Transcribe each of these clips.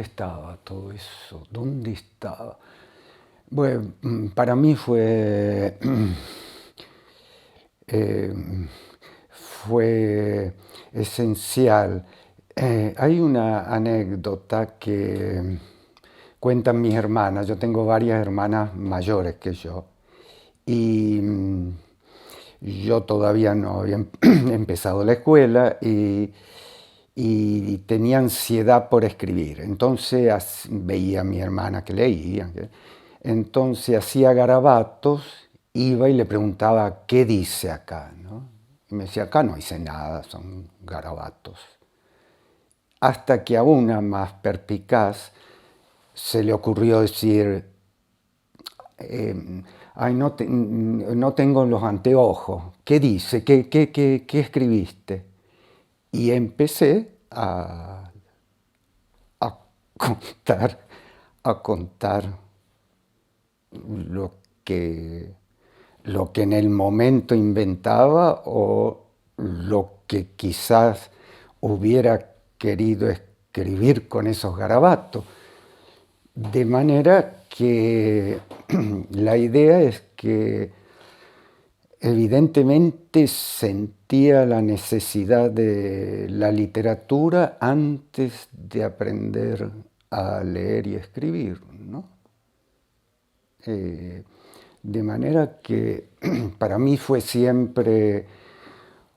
estaba todo eso? ¿Dónde estaba? Bueno, para mí eh, fue esencial. Hay una anécdota que cuentan mis hermanas. Yo tengo varias hermanas mayores que yo. Y yo todavía no había empezado la escuela y tenía ansiedad por escribir. Entonces veía a mi hermana que leía. Entonces hacía garabatos, iba y le preguntaba, ¿qué dice acá? ¿No? Y me decía, acá no dice nada, son garabatos. Hasta que a una más perspicaz se le ocurrió decir, ay, no tengo los anteojos, ¿qué dice? ¿Qué escribiste? Y empecé a contar, a contar lo que, lo que en el momento inventaba o lo que quizás hubiera querido escribir con esos garabatos. De manera que la idea es que evidentemente sentía la necesidad de la literatura antes de aprender a leer y escribir, ¿no? De manera que para mí fue siempre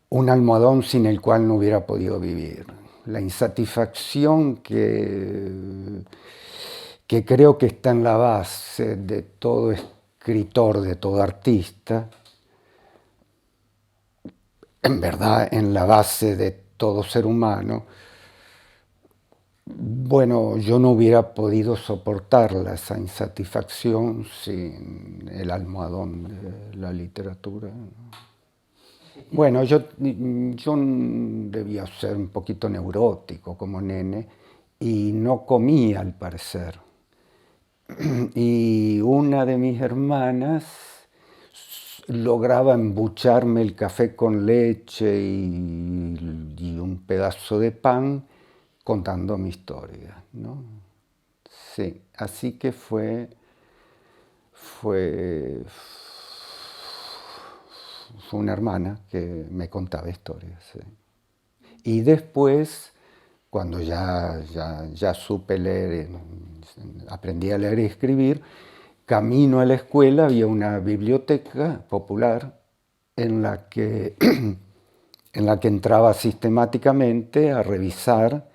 un almohadón sin el cual no hubiera podido vivir. La insatisfacción que creo que está en la base de todo escritor, de todo artista, en verdad en la base de todo ser humano. Bueno, yo no hubiera podido soportarla, esa insatisfacción, sin el almohadón de la literatura. Bueno, yo debía ser un poquito neurótico como nene y no comía al parecer. Y una de mis hermanas lograba embucharme el café con leche y un pedazo de pan contando mi historia, ¿no? Sí, así que fue una hermana que me contaba historias. Sí. Y después, cuando ya supe leer, aprendí a leer y escribir, camino a la escuela había una biblioteca popular en la que entraba sistemáticamente a revisar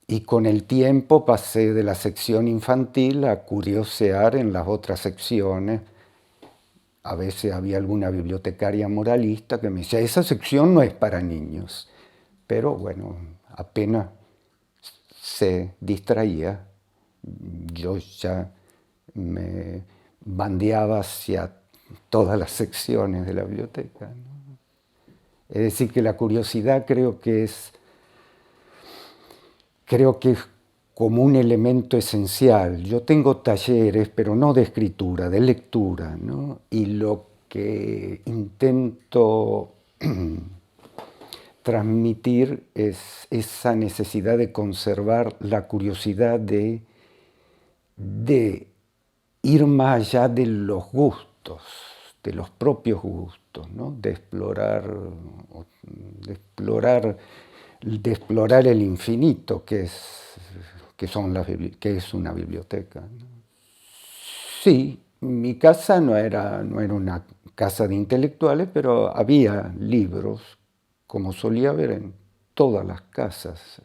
y con el tiempo pasé de la sección infantil a curiosear en las otras secciones. A veces había alguna bibliotecaria moralista que me decía, esa sección no es para niños. Pero bueno, apenas se distraía, yo ya me bandeaba hacia todas las secciones de la biblioteca, ¿no? Es decir, que la curiosidad creo que es como un elemento esencial. Yo tengo talleres, pero no de escritura, de lectura, ¿no? Y lo que intento transmitir es esa necesidad de conservar la curiosidad de ir más allá de los gustos, de los propios gustos, ¿no? De explorar el infinito que es una biblioteca, ¿no? Sí, mi casa no era una casa de intelectuales, pero había libros, como solía haber en todas las casas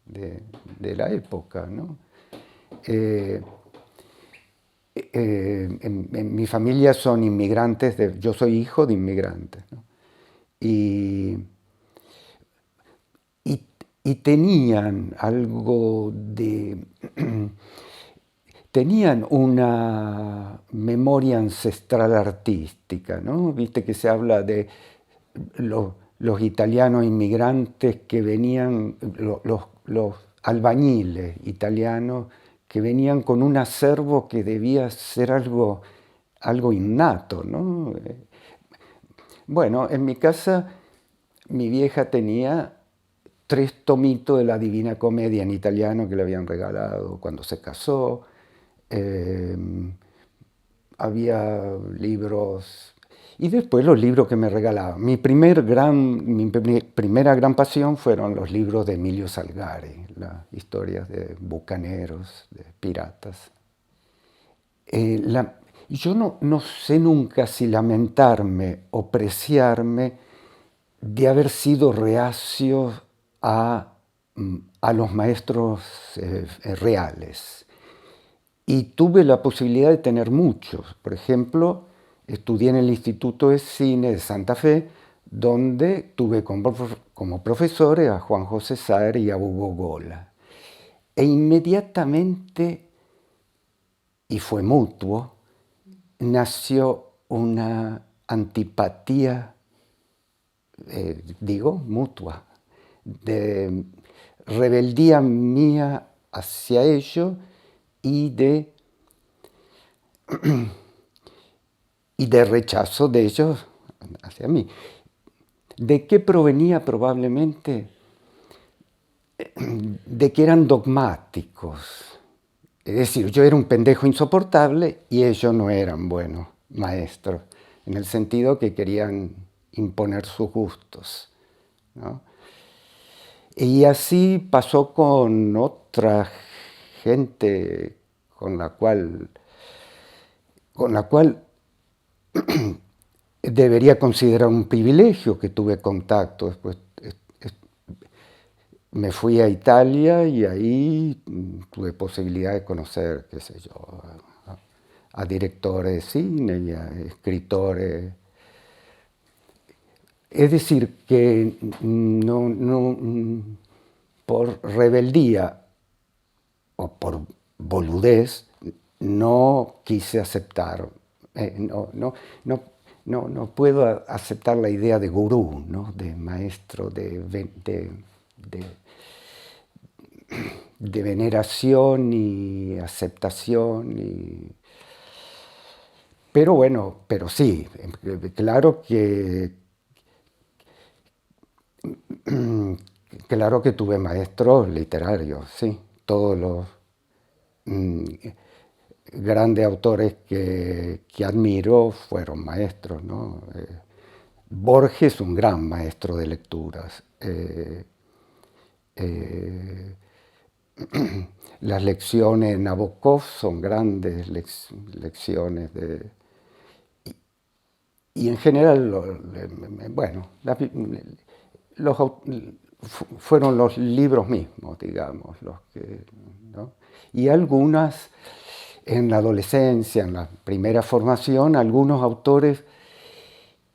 de la época, ¿no? En mi familia son inmigrantes, yo soy hijo de inmigrantes, ¿no? Y tenían algo de... tenían una memoria ancestral artística, ¿no? Viste que se habla de los italianos inmigrantes que venían, los albañiles italianos que venían con un acervo que debía ser algo innato, ¿no? Bueno, en mi casa mi vieja tenía 3 tomitos de la Divina Comedia en italiano que le habían regalado cuando se casó. Había libros, y después los libros que me regalaban. Mi primera gran pasión fueron los libros de Emilio Salgari, las historias de bucaneros, de piratas. Yo no sé nunca si lamentarme o preciarme de haber sido reacio a los maestros reales. Y tuve la posibilidad de tener muchos. Por ejemplo, estudié en el Instituto de Cine de Santa Fe, donde tuve como profesores a Juan José Saer y a Hugo Gola. E inmediatamente, y fue mutuo, nació una antipatía, mutua, de rebeldía mía hacia ello y de rechazo de ellos hacia mí. ¿De qué provenía probablemente? De que eran dogmáticos. Es decir, yo era un pendejo insoportable y ellos no eran buenos maestros, en el sentido que querían imponer sus gustos, ¿no? Y así pasó con otra gente con la cual debería considerar un privilegio que tuve contacto. Después me fui a Italia y ahí tuve posibilidad de conocer, qué sé yo, a directores de cine y a escritores. Es decir, que por rebeldía o por boludez no quise aceptar, no puedo aceptar la idea de gurú, ¿no? De maestro, de veneración y aceptación. Pero bueno, pero sí, claro que tuve maestros literarios, sí, todos los grandes autores que admiro fueron maestros, ¿no? Borges, un gran maestro de lecturas. Las lecciones de Nabokov son grandes lecciones y en general, fueron los libros mismos, digamos, los que, ¿no? Y algunas, en la adolescencia, en la primera formación, algunos autores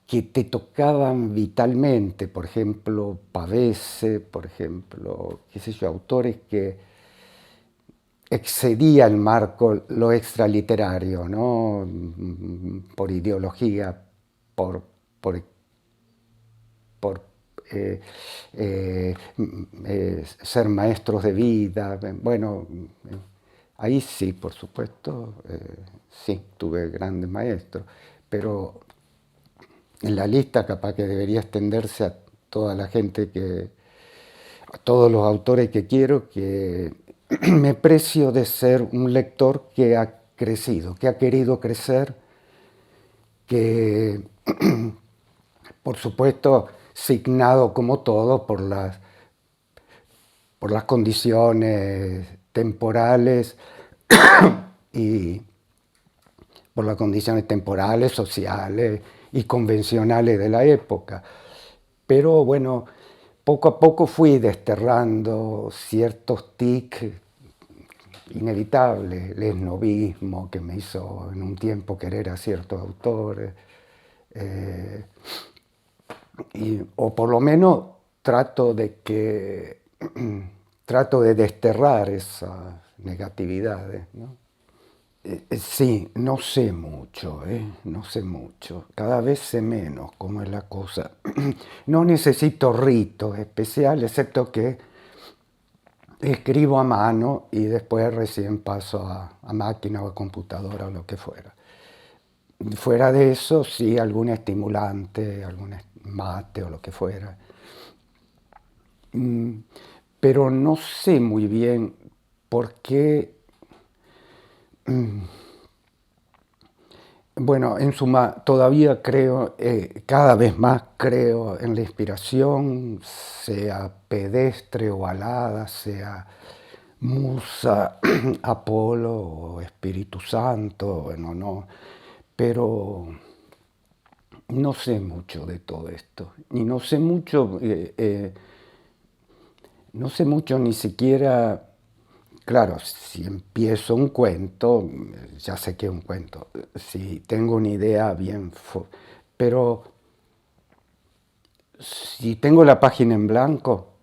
que te tocaban vitalmente, por ejemplo, Pavese, por ejemplo, qué sé yo, autores que excedía el marco, lo extraliterario, ¿no? Por ideología, por ser maestros de vida. Bueno, ahí sí, por supuesto, sí, tuve grandes maestros, pero en la lista capaz que debería extenderse a toda la gente a todos los autores que quiero, que me precio de ser un lector que ha crecido, que ha querido crecer, que por supuesto signado como todo por las condiciones temporales y por las condiciones temporales, sociales y convencionales de la época. Pero bueno, poco a poco fui desterrando ciertos tics inevitables, el esnovismo que me hizo en un tiempo querer a ciertos autores, o por lo menos trato de desterrar esas negatividades, ¿no? Sí, no sé mucho, no sé mucho. Cada vez sé menos cómo es la cosa. No necesito ritos especiales, excepto que escribo a mano y después recién paso a máquina o a computadora o lo que fuera. Fuera de eso, sí, algún estimulante, algún mate o lo que fuera. pero no sé muy bien por qué. Bueno, en suma, todavía creo, cada vez más creo en la inspiración, sea pedestre o alada, sea musa, Apolo o Espíritu Santo, bueno, no, pero no sé mucho de todo esto, y no sé mucho ni siquiera. Claro, si empiezo un cuento, ya sé que es un cuento. Si tengo una idea bien, pero si tengo la página en blanco,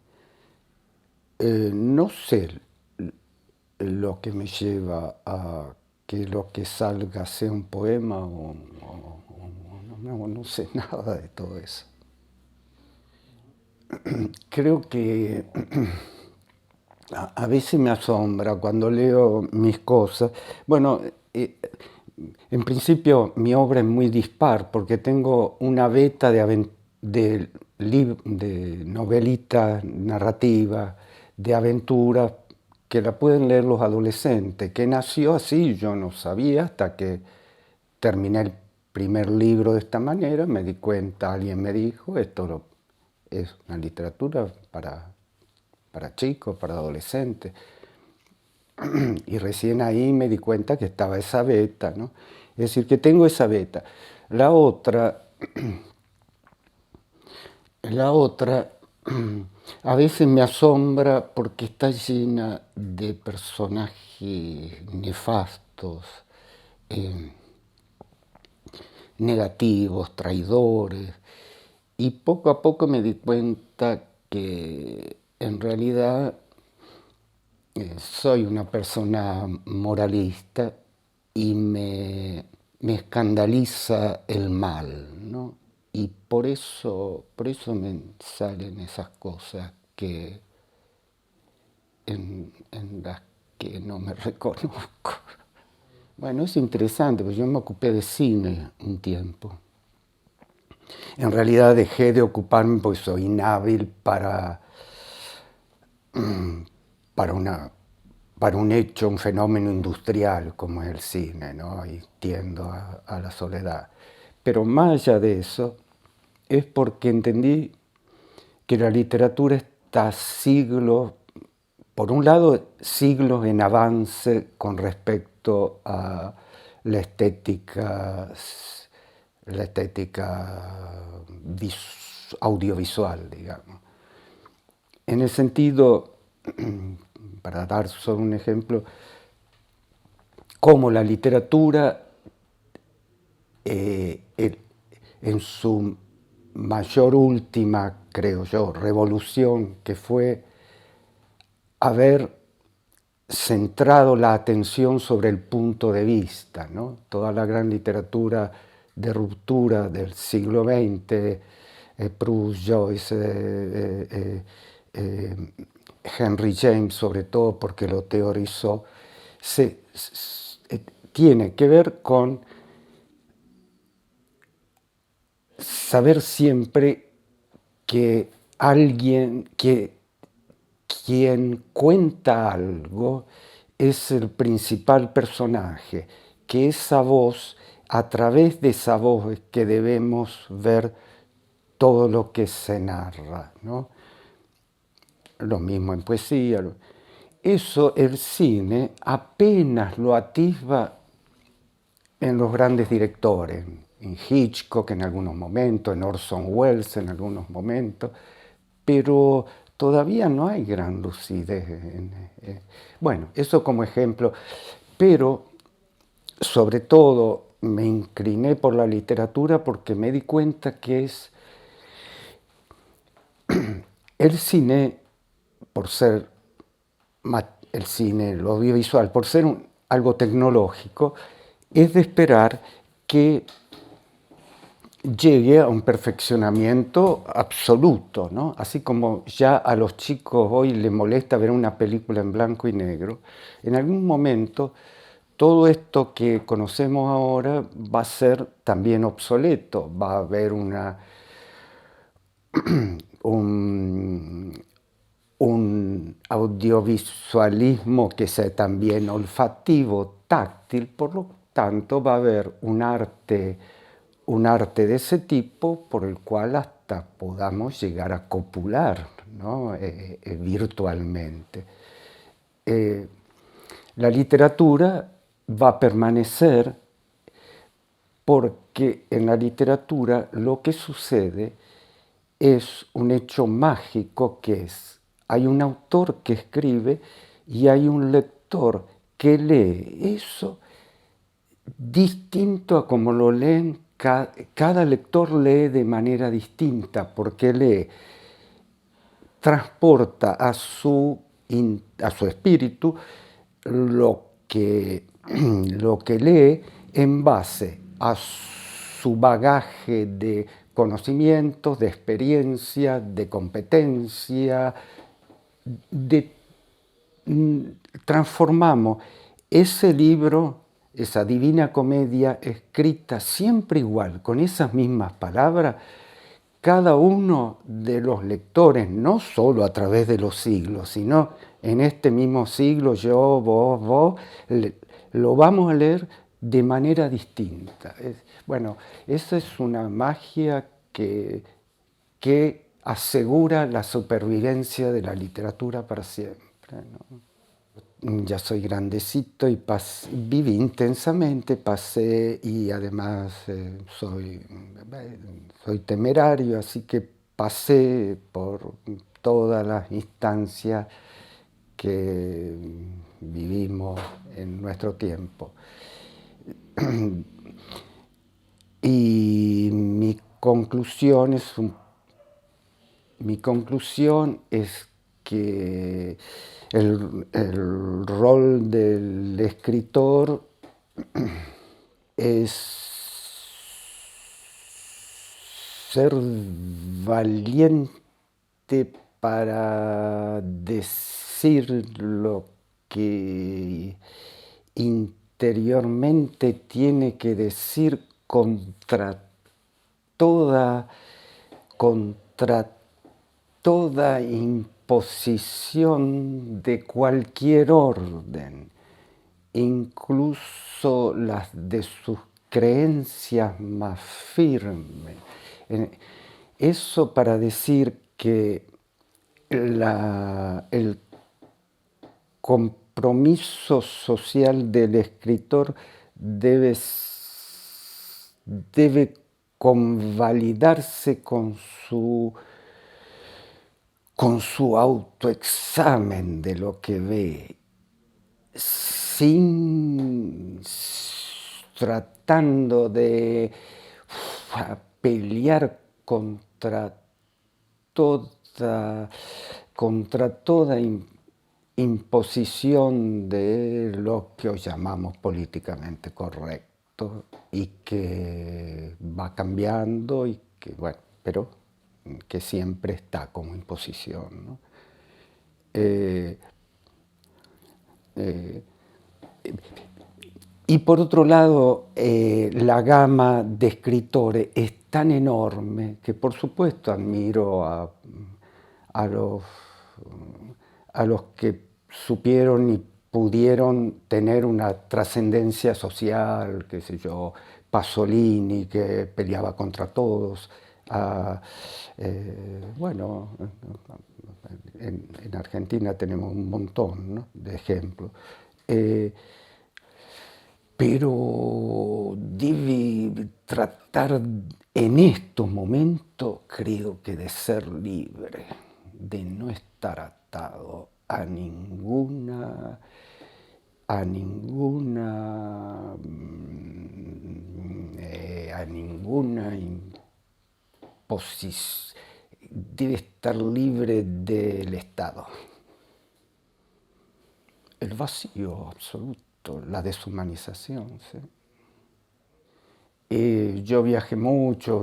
no sé lo que me lleva a que lo que salga sea un poema no sé nada de todo eso. Creo que a veces me asombra cuando leo mis cosas. Bueno, en principio mi obra es muy dispar porque tengo una beta de novelita narrativa, de aventura, que la pueden leer los adolescentes, que nació así, yo no sabía hasta que terminé el primer libro de esta manera, me di cuenta, alguien me dijo, es una literatura para chicos, para adolescentes. Y recién ahí me di cuenta que estaba esa beta, ¿no? Es decir, que tengo esa beta. La otra, la otra a veces me asombra porque está llena de personajes nefastos, eh, negativos, traidores, y poco a poco me di cuenta que en realidad soy una persona moralista y me escandaliza el mal, ¿no? Y por eso me salen esas cosas en las que no me reconozco. Bueno, es interesante, porque yo me ocupé de cine un tiempo. En realidad dejé de ocuparme porque soy inhábil para, una, para un hecho, un fenómeno industrial como es el cine, ¿no? Y tiendo a la soledad. Pero más allá de eso, es porque entendí que la literatura está siglos, por un lado, siglos en avance con respecto a la estética, la estética audiovisual, digamos. En el sentido, para dar solo un ejemplo, como la literatura en su mayor última, creo yo, revolución, que fue haber centrado la atención sobre el punto de vista, ¿no? Toda la gran literatura de ruptura del siglo XX, Proust, Joyce, Henry James, sobre todo porque lo teorizó, tiene que ver con saber siempre que quien cuenta algo es el principal personaje, que esa voz, a través de esa voz es que debemos ver todo lo que se narra, ¿no? Lo mismo en poesía. Eso el cine apenas lo atisba en los grandes directores, en Hitchcock en algunos momentos, en Orson Welles en algunos momentos, pero todavía no hay gran lucidez. Bueno, eso como ejemplo, pero sobre todo me incliné por la literatura porque me di cuenta que es el cine, por ser el cine, lo audiovisual, por ser algo tecnológico, es de esperar que llegue a un perfeccionamiento absoluto, ¿no? Así como ya a los chicos hoy les molesta ver una película en blanco y negro, en algún momento todo esto que conocemos ahora va a ser también obsoleto, va a haber un un audiovisualismo que sea también olfativo, táctil, por lo tanto va a haber un arte de ese tipo por el cual hasta podamos llegar a copular, ¿no? Virtualmente. La literatura va a permanecer porque en la literatura lo que sucede es un hecho mágico que es, hay un autor que escribe y hay un lector que lee eso distinto a como lo leen, cada lector lee de manera distinta porque lee, transporta a su espíritu lo que lee en base a su bagaje de conocimientos, de experiencia, de competencia, transformamos ese libro, esa Divina Comedia, escrita siempre igual, con esas mismas palabras, cada uno de los lectores, no solo a través de los siglos, sino en este mismo siglo, yo, vos, lo vamos a leer de manera distinta. Bueno, esa es una magia que asegura la supervivencia de la literatura para siempre, ¿no? Ya soy grandecito y viví intensamente, pasé y además soy temerario, así que pasé por todas las instancias que vivimos en nuestro tiempo. Y mi conclusión es que el rol del escritor es ser valiente para decir lo que interiormente tiene que decir contra toda imposición de cualquier orden, incluso las de sus creencias más firmes. Eso para decir que el compromiso social del escritor debe convalidarse con su autoexamen de lo que ve, tratando de pelear contra toda imposición de lo que hoy llamamos políticamente correcto y que va cambiando y que, bueno, pero que siempre está como imposición, ¿no? Y por otro lado, la gama de escritores es tan enorme que por supuesto admiro a los que supieron y pudieron tener una trascendencia social, qué sé yo, Pasolini, que peleaba contra todos. Bueno, en Argentina tenemos un montón, ¿no?, de ejemplos. Pero debe tratar en estos momentos, creo que, de ser libre, de no estar atado a ninguna imposición. Debe estar libre del Estado. El vacío absoluto, la deshumanización, ¿sí? Yo viajé mucho,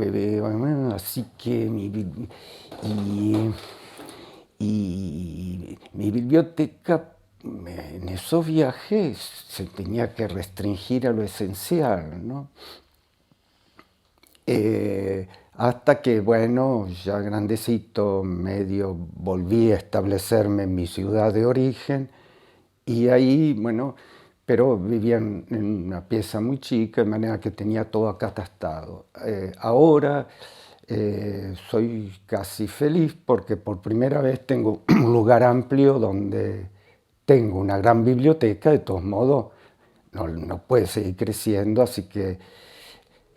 así que mi biblioteca, en esos viajes, se tenía que restringir a lo esencial, ¿no? hasta que, bueno, ya grandecito, medio volví a establecerme en mi ciudad de origen y ahí, bueno, pero vivía en una pieza muy chica, de manera que tenía todo acá atastado. Ahora soy casi feliz porque por primera vez tengo un lugar amplio donde tengo una gran biblioteca, de todos modos no puede seguir creciendo, así que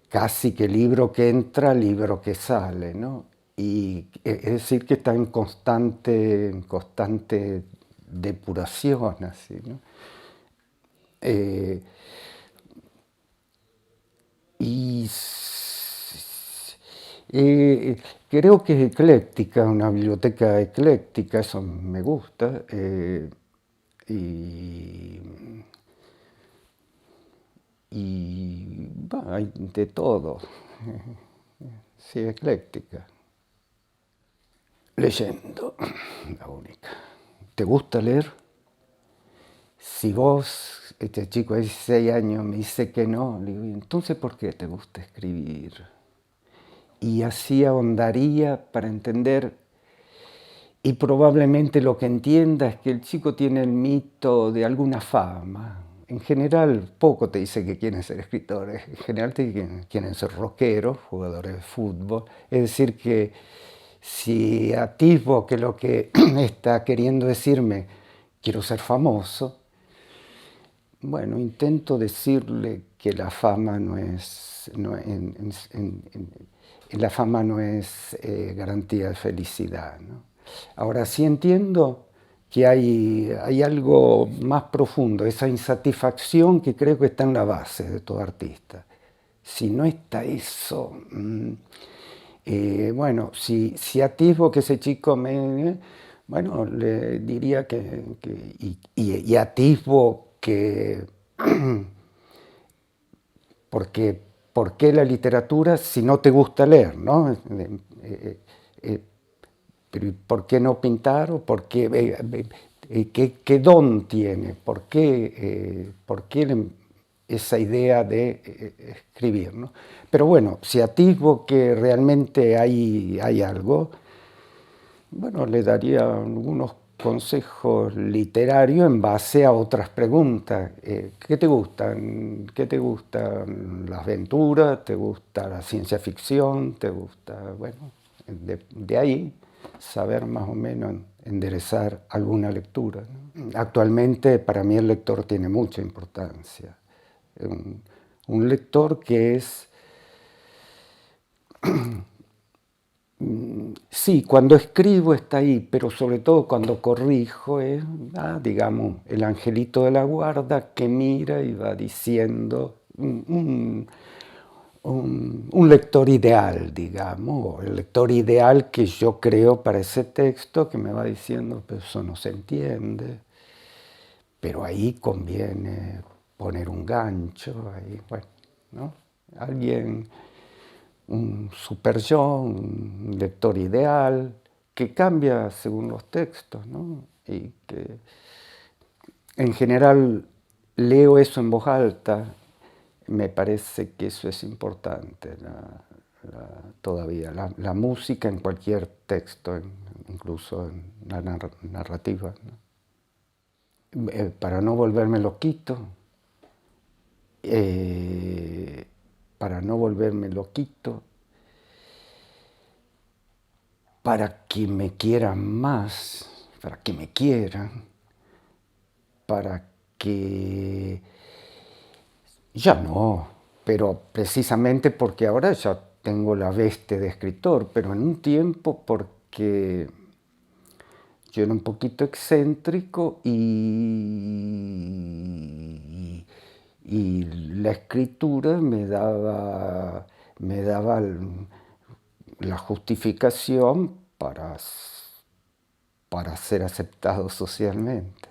casi que libro que entra, libro que sale, ¿no? Y es decir que está en constante depuración, así, ¿no? Eh, y creo que es ecléctica, una biblioteca ecléctica, eso me gusta. Y, bueno, hay de todo. Sí, ecléctica. Leyendo, la única. ¿Te gusta leer? Si vos, este chico de 16 años, me dice que no, le digo, entonces ¿por qué te gusta escribir? Y así ahondaría para entender, y probablemente lo que entienda es que el chico tiene el mito de alguna fama. En general, poco te dice que quieren ser escritores, en general quieren ser rockeros, jugadores de fútbol. Es decir, que si atisbo que lo que está queriendo decirme, quiero ser famoso, bueno, intento decirle que la fama no es, la fama no es garantía de felicidad, ¿no? Ahora sí entiendo que hay algo más profundo, esa insatisfacción que creo que está en la base de todo artista. Si no está eso, bueno, si atisbo que ese chico bueno, le diría y atisbo que, porque, ¿por qué la literatura si no te gusta leer, ¿no? Pero ¿por qué no pintar? ¿O por qué, qué don tiene? ¿Por qué esa idea de escribir, ¿no? Pero bueno, si atisbo que realmente hay algo, bueno, le daría algunos consejos literarios en base a otras preguntas. ¿Qué te gustan? ¿Qué te gustan las aventuras? ¿Te gusta la ciencia ficción? ¿Te gusta, bueno, de ahí saber más o menos enderezar alguna lectura, ¿no? Actualmente para mí el lector tiene mucha importancia. Un lector que es sí, cuando escribo está ahí, pero sobre todo cuando corrijo es, digamos, el angelito de la guarda que mira y va diciendo un lector ideal, digamos, el lector ideal que yo creo para ese texto que me va diciendo, pero eso no se entiende, pero ahí conviene poner un gancho, ahí, bueno, ¿no? Alguien un super yo, un lector ideal, que cambia según los textos, ¿no? Y que en general leo eso en voz alta, me parece que eso es importante todavía, la música en cualquier texto, incluso en la narrativa, ¿no? Para no volverme loquito, para no volverme loquito, para que me quieran más, para que me quieran, para que ya no, pero precisamente porque ahora ya tengo la veste de escritor, pero en un tiempo porque yo era un poquito excéntrico y la escritura me daba la justificación para ser aceptado socialmente.